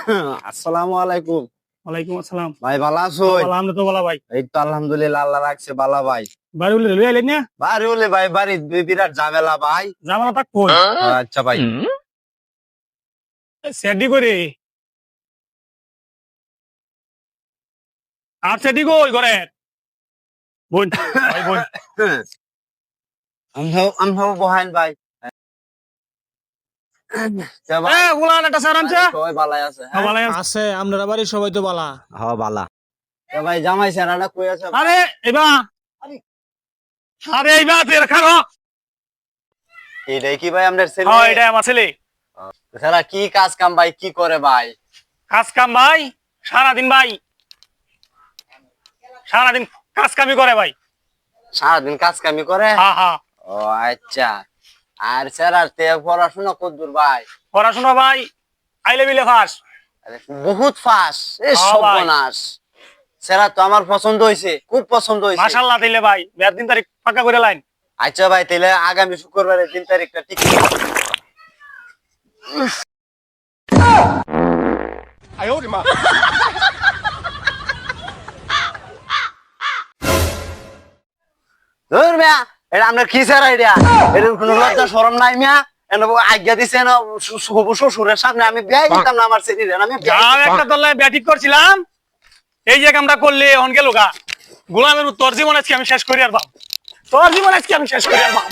আসসালামু আলাইকুম। ওয়ালাইকুম আসসালাম। ভাই ভালো আছো? ভালো আমরা তো বলা ভাই। এই তো আলহামদুলিল্লাহ, আল্লাহ রাখছে বালা ভাই। বাড়ি বলে লই আইলেন না? বাড়ি হলে ভাই, বাড়ি বিরাট ঝামেলা ভাই। জামালা তাক কই? আচ্ছা ভাই। সেডি করে। আর সেডি কই করে? বোন, ভাই বোন। আমরাও বহান ভাই। তা ভাই, উলান একটা স্যার আনছে। সবাই ভালাই আছে? ভালো আছে আপনারা বাড়ির সবাই তো বালা। হ্যাঁ বালা। তা ভাই জামাই স্যারাটা কই আছে? আরে এবা আরে এইবা তের খানো। এটাই কি ভাই আমাদের ছেলে? হ্যাঁ এটা আমার ছেলে। স্যারা কি কাজ কাম ভাই, কি করে ভাই? কাজ কাম ভাই সারাদিন ভাই। সারাদিন কাজ কামই করে ভাই। সারাদিন কাজ কামি করে? হ্যাঁ হ্যাঁ। ও আচ্ছা। আর স্যারার তে পড়াশোনা কতদূর ভাই? পড়াশোনা ভাই আই লেভেলে ফাস। আরে বহুত ফাস্ট। এ হ্যাঁ ভাই। সর্বনাশ। স্যারা তো আমার পছন্দ হইছে, খুব পছন্দ হইছে। মাশাআল্লাহ দিলে ভাই। বিয়ার দিন তারিখ পাকা করে লাইন। আচ্ছা ভাই, তাহলে আগামী শুক্রবারের 3 তারিখটা ঠিক করে। ধুর মিয়া, এটা আপনার কি স্যার আইডিয়া? এটার কোনো লজ্জা শরম নাই মিয়া? এনে আজ্ঞা দিছে না শ্বশুরের সামনে আমি বিয়াই দিতাম না আমার ছেলের, আমি বিয়াই যাও একটা তলায় ব্যাটিং করছিলাম। এই যে কামটা করলে এখন গেল গা। গোলামের তোর জীবন আজকে আমি শেষ করি আর বাপ। তোর জীবন আজকে আমি শেষ করি আর বাপ।